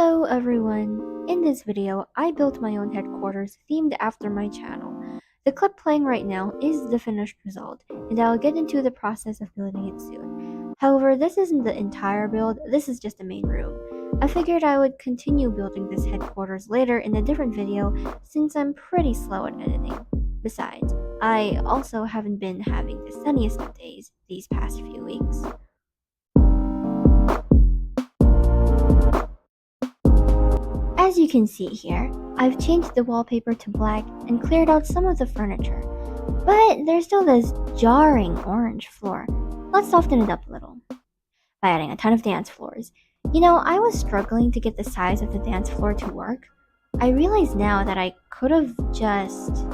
Hello everyone! In this video, I built my own headquarters themed after my channel. The clip playing right now is the finished result, and I'll get into the process of building it soon. However, this isn't the entire build, this is just the main room. I figured I would continue building this headquarters later in a different video since I'm pretty slow at editing. Besides, I also haven't been having the sunniest of days these past few weeks. As you can see here, I've changed the wallpaper to black and cleared out some of the furniture, but there's still this jarring orange floor. Let's soften it up a little by adding a ton of dance floors. I was struggling to get the size of the dance floor to work. I realize now that I could have just...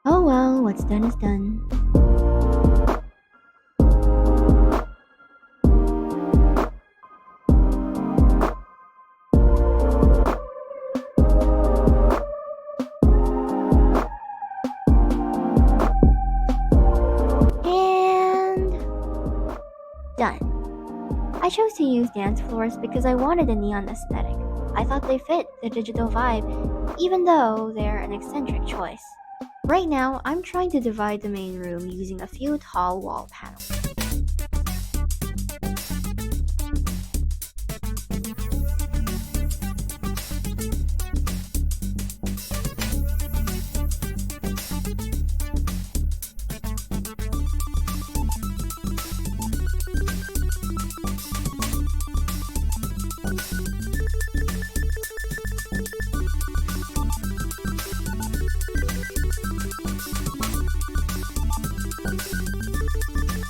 Oh well, what's done is done. And... done. I chose to use dance floors because I wanted a neon aesthetic. I thought they fit the digital vibe, even though they're an eccentric choice. Right now, I'm trying to divide the main room using a few tall wall panels.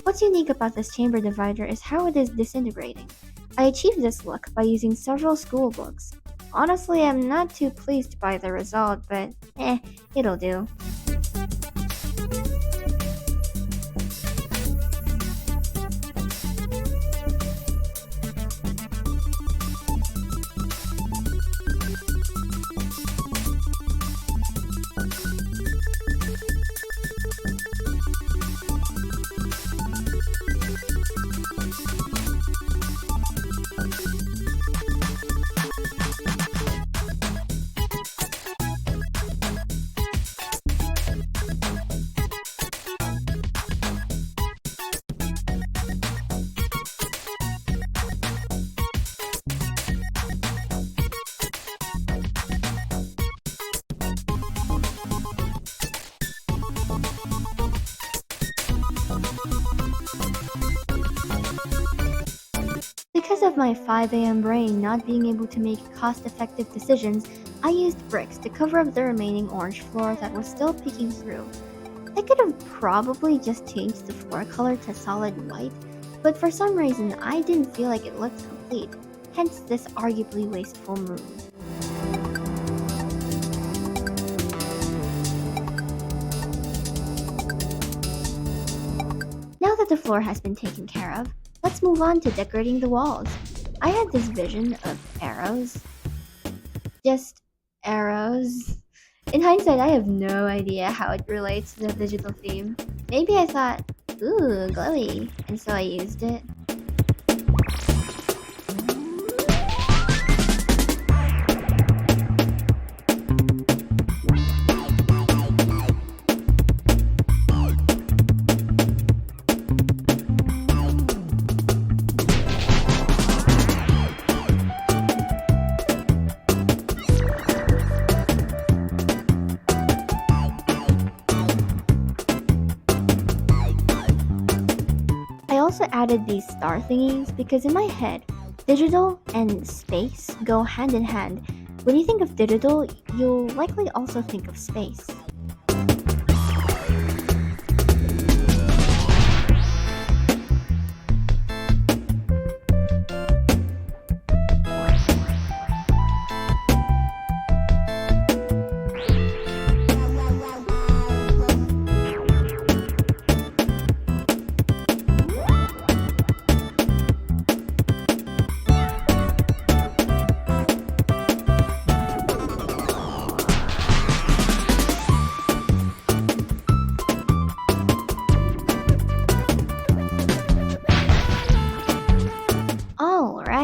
What's unique about this chamber divider is how it is disintegrating. I achieved this look by using several school books. Honestly, I'm not too pleased by the result, but it'll do. Because of my 5 a.m. brain not being able to make cost-effective decisions, I used bricks to cover up the remaining orange floor that was still peeking through. I could have probably just changed the floor color to solid white, but for some reason I didn't feel like it looked complete, hence this arguably wasteful move. Now that the floor has been taken care of, let's move on to decorating the walls. I had this vision of arrows. Just arrows. In hindsight, I have no idea how it relates to the digital theme. Maybe I thought, ooh, glowy, and so I used it. I also added these star thingies because in my head, digital and space go hand in hand. When you think of digital, you'll likely also think of space.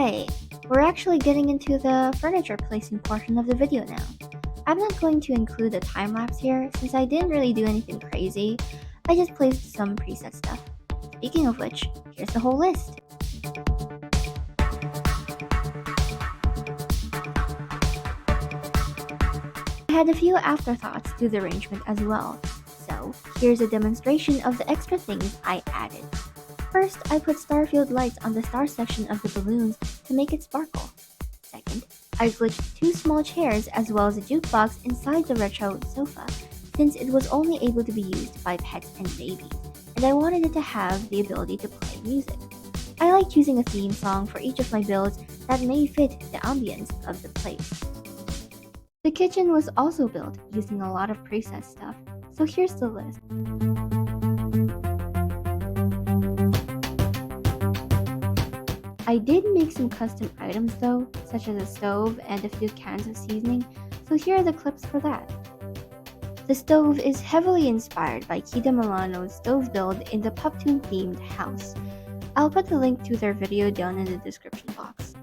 Alright, we're actually getting into the furniture placing portion of the video now. I'm not going to include a time lapse here since I didn't really do anything crazy. I just placed some preset stuff. Speaking of which, here's the whole list. I had a few afterthoughts to the arrangement as well, so here's a demonstration of the extra things I added. First, I put starfield lights on the star section of the balloons to make it sparkle. Second, I glitched 2 small chairs as well as a jukebox inside the retro sofa, since it was only able to be used by pets and babies, and I wanted it to have the ability to play music. I like choosing a theme song for each of my builds that may fit the ambience of the place. The kitchen was also built using a lot of preset stuff, so here's the list. I did make some custom items though, such as a stove and a few cans of seasoning, so here are the clips for that. The stove is heavily inspired by Kida Milano's stove build in the Puptoon themed house. I'll put the link to their video down in the description box.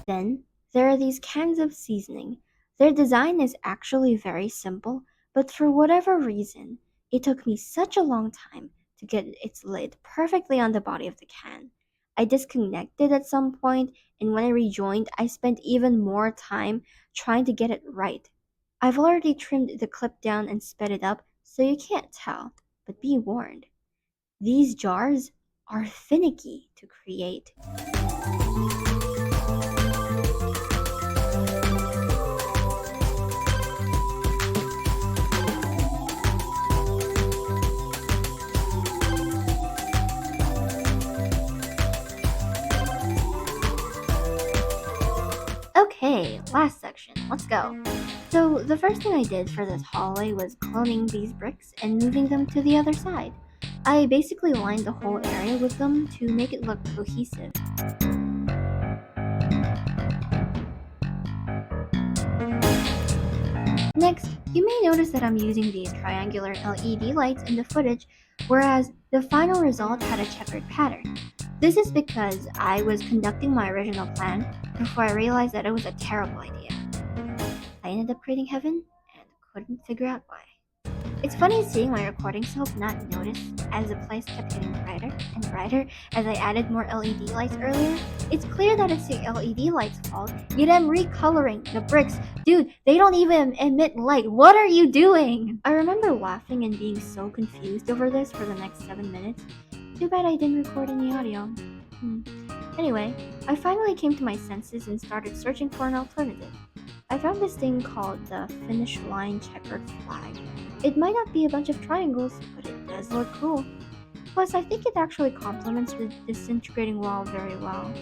Then, there are these cans of seasoning. Their design is actually very simple, but for whatever reason, it took me such a long time to get its lid perfectly on the body of the can. I disconnected at some point, and when I rejoined, I spent even more time trying to get it right. I've already trimmed the clip down and sped it up, so you can't tell, but be warned. These jars are finicky to create. Okay, last section, let's go. So the first thing I did for this hallway was cloning these bricks and moving them to the other side. I basically lined the whole area with them to make it look cohesive. Next, you may notice that I'm using these triangular LED lights in the footage, whereas the final result had a checkered pattern. This is because I was conducting my original plan before I realized that it was a terrible idea. I ended up creating heaven and couldn't figure out why. It's funny seeing my recording self not notice as the place kept getting brighter and brighter as I added more LED lights earlier. It's clear that it's the LED lights' fault, yet I'm recoloring the bricks. Dude, they don't even emit light. What are you doing? I remember laughing and being so confused over this for the next 7 minutes. Too bad I didn't record any audio. Anyway, I finally came to my senses and started searching for an alternative. I found this thing called the finish line checkered flag. It might not be a bunch of triangles, but it does look cool. Plus, I think it actually complements the disintegrating wall very well.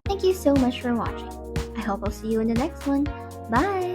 Thank you so much for watching. I hope I'll see you in the next one. Bye!